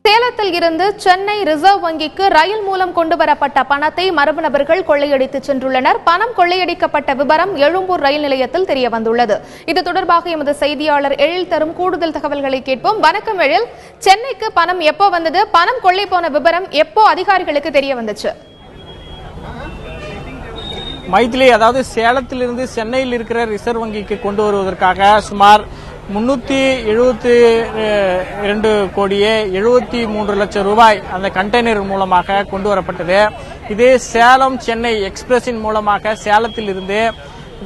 சேலத்தில் இருந்து சென்னை ரிசர்வ் வங்கிக்கு ரயில் மூலம் கொண்டுவரப்பட்ட பணத்தை மர்ம நபர்கள் கொள்ளையடித்து சென்றுள்ளனர். பணம் கொள்ளையடிக்கப்பட்ட விவரம் எழும்பூர் ரயில் நிலையத்தில் தெரியவந்துள்ளது. இது தொடர்பாக எமது செய்தியாளர் எழில் தரும் கூடுதல் தகவல்களை கேட்போம். வணக்கம் எழில், சென்னைக்கு பணம் எப்போ வந்தது? பணம் கொள்ளை போன விவரம் எப்போ அதிகாரிகளுக்கு தெரிய வந்துச்சு? மைதிலி, அதாவது சேலத்திலிருந்து சென்னையில் இருக்கிற ரிசர்வ் வங்கிக்கு கொண்டு வருவதற்காக சுமார் 372 கோடியே 73 லட்சம் ரூபாய் அந்த கண்டெய்னர் மூலமாக கொண்டு வரப்பட்டது. இது சேலம் சென்னை எக்ஸ்பிரஸின் மூலமாக சேலத்தில் இருந்து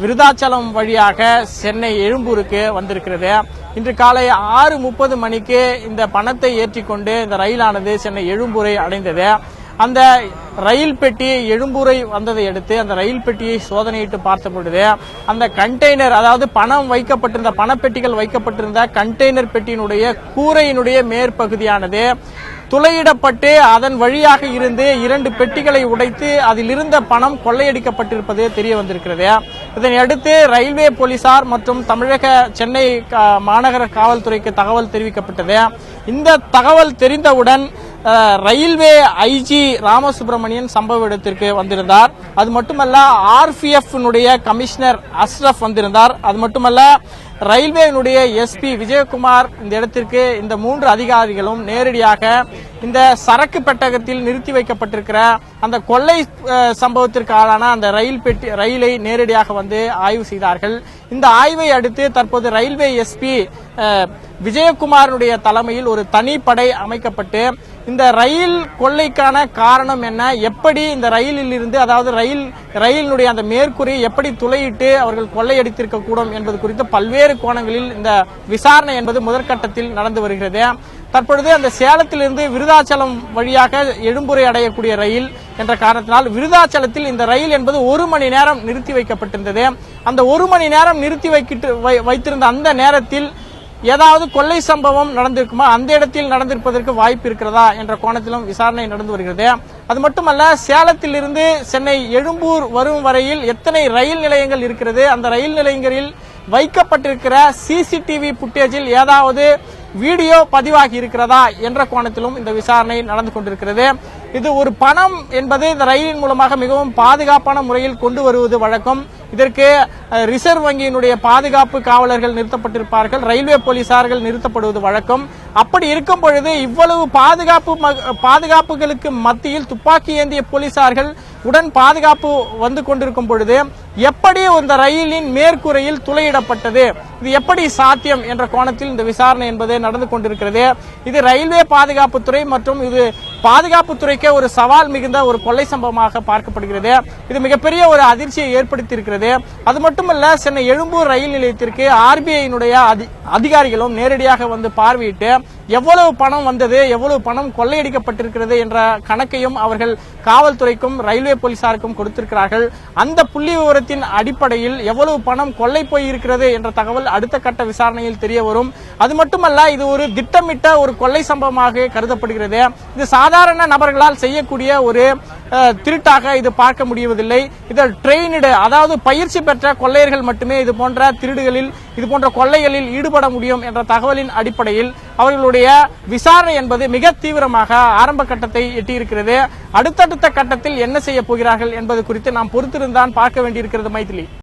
விருதாச்சலம் வழியாக சென்னை எழும்பூருக்கு வந்திருக்கிறது. இன்று காலை 6:30 மணிக்கு இந்த பணத்தை ஏற்றிக்கொண்டு இந்த ரயிலானது சென்னை எழும்பூரை அடைந்தது. அந்த ரயில் பெட்டி எழும்பூரை வந்ததை அடுத்து அந்த ரயில் பெட்டியை சோதனையிட்டு பார்த்த பொழுது அந்த கண்டெய்னர், அதாவது பணம் வைக்கப்பட்டிருந்த பணப்பெட்டிகள் வைக்கப்பட்டிருந்த கண்டெய்னர் பெட்டியினுடைய கூரையினுடைய மேற்பகுதியானது துளையிடப்பட்டு அதன் வழியாக இருந்து 2 பெட்டிகளை உடைத்து அதில் இருந்த பணம் கொள்ளையடிக்கப்பட்டிருப்பது தெரிய வந்திருக்கிறது. இதனை அடுத்து ரயில்வே போலீசார் மற்றும் தமிழக சென்னை மாநகர காவல்துறைக்கு தகவல் தெரிவிக்கப்பட்டது. இந்த தகவல் தெரிந்தவுடன் ரயில்வே ஐஜி ராமசுப்ரமணியன் சம்பவ இடத்திற்கு வந்திருந்தார். அது மட்டுமல்ல, RPF கமிஷனர் அஸ்ரப் வந்திருந்தார். அது மட்டுமல்ல, ரயில்வேனுடைய எஸ்பி விஜயகுமார் இந்த இடத்திற்கு இந்த 3 அதிகாரிகளும் நேரடியாக இந்த சரக்கு பெட்டகத்தில் நிறுத்தி வைக்கப்பட்டிருக்கிற அந்த கொள்ளை சம்பவத்திற்கு ஆளான அந்த ரயிலை நேரடியாக வந்து ஆய்வு செய்தார்கள். இந்த ஆய்வை அடுத்து தற்போது ரயில்வே எஸ்பி விஜயகுமாரனுடைய தலைமையில் ஒரு தனிப்படை அமைக்கப்பட்டு இந்த ரயில் கொள்ளைக்கான காரணம் என்ன, எப்படி இந்த ரயிலில் இருந்து, அதாவது ரயிலினுடைய அந்த மேற்கூரையை எப்படி துளையிட்டு அவர்கள் கொள்ளையடித்திருக்க கூடும் என்பது குறித்து பல்வேறு கோணங்களில் இந்த விசாரணை என்பது முதற்கட்டத்தில் நடந்து வருகிறது. தற்பொழுது அந்த சேலத்திலிருந்து விருதாச்சலம் வழியாக எழும்பூரை அடையக்கூடிய ரயில் என்ற காரணத்தினால் விருதாச்சலத்தில் இந்த ரயில் என்பது 1 மணி நேரம் நிறுத்தி வைக்கப்பட்டிருந்தது. அந்த 1 மணி நேரம் நிறுத்தி வைத்திருந்த அந்த நேரத்தில் ஏதாவது கொள்ளை சம்பவம் நடந்திருக்குமா, அந்த இடத்தில் நடந்திருப்பதற்கு வாய்ப்பு இருக்கிறதா என்ற கோணத்திலும் விசாரணை நடந்து வருகிறது. அது மட்டுமல்ல, சேலத்திலிருந்து சென்னை எழும்பூர் வரும் வரையில் எத்தனை ரயில் நிலையங்கள் இருக்கிறது, அந்த ரயில் நிலையங்களில் வைக்கப்பட்டிருக்கிற சிசிடிவி புட்டேஜில் ஏதாவது வீடியோ பதிவாகி இருக்கிறதா என்ற கோணத்திலும் இந்த விசாரணை நடந்து கொண்டிருக்கிறது. இது ஒரு பணம் என்பது இந்த ரயிலின் மூலமாக மிகவும் பாதுகாப்பான முறையில் கொண்டு வருவது வழக்கம். இதற்கு ரிசர்வ் வங்கியினுடைய பாதுகாப்பு காவலர்கள் நிறுத்தப்பட்டிருப்பார்கள், ரயில்வே போலீசார்கள் நிறுத்தப்படுவது வழக்கம். அப்படி இருக்கும் பொழுது இவ்வளவு பாதுகாப்புகளுக்கு மத்தியில் துப்பாக்கி ஏந்திய போலீசார்கள் உடன் பாதுகாப்பு வந்து கொண்டிருக்கும் பொழுது எப்படி இந்த ரயிலின் மேற்கூரையில் துளையிடப்பட்டது, இது எப்படி சாத்தியம் என்ற கோணத்தில் இந்த விசாரணை என்பது நடந்து கொண்டிருக்கிறது. இது ரயில்வே பாதுகாப்புத்துறை மற்றும் இது பாதுகாப்புத்துறைக்கே ஒரு சவால் மிகுந்த ஒரு கொள்ளை சம்பவமாக பார்க்கப்படுகிறது. இது மிகப்பெரிய ஒரு அதிர்ச்சியை ஏற்படுத்தி இருக்கிறது. அது மட்டுமல்ல, சென்னை எழும்பூர் ரயில் நிலையத்திற்கு RBI அதிகாரிகளும் நேரடியாக வந்து பார்வையிட்டு எவ்வளவு பணம் வந்தது, எவ்வளவு பணம் கொள்ளையடிக்கப்பட்டிருக்கிறது என்ற கணக்கையும் அவர்கள் காவல்துறைக்கும் ரயில்வே போலீசாருக்கும் கொடுத்திருக்கிறார்கள். அந்த புள்ளி விவரத்தின் அடிப்படையில் எவ்வளவு பணம் கொள்ளை போயிருக்கிறது என்ற தகவல் அடுத்த கட்ட விசாரணையில் தெரிய வரும். அது மட்டுமல்ல, இது ஒரு திட்டமிட்ட ஒரு கொள்ளை சம்பவமாக கருதப்படுகிறது. இது சாதாரண நபர்களால் செய்யக்கூடிய ஒரு திருட்டாக இது பார்க்க முடிவதில்லை. இது ட்ரெயினடு, அதாவது பயிற்சி பெற்ற கொள்ளையர்கள் மட்டுமே இது போன்ற திருடுகளில், இது போன்ற கொள்ளைகளில் ஈடுபட முடியும் என்ற தகவலின் அடிப்படையில் அவர்களுடைய விசாரணை என்பது மிக தீவிரமாக ஆரம்ப கட்டத்தை எட்டியிருக்கிறது. அடுத்தடுத்த கட்டத்தில் என்ன செய்ய போகிறார்கள் என்பது குறித்து நாம் பொறுத்திருந்தான் பார்க்க வேண்டியிருக்கிறது. மைதிலி.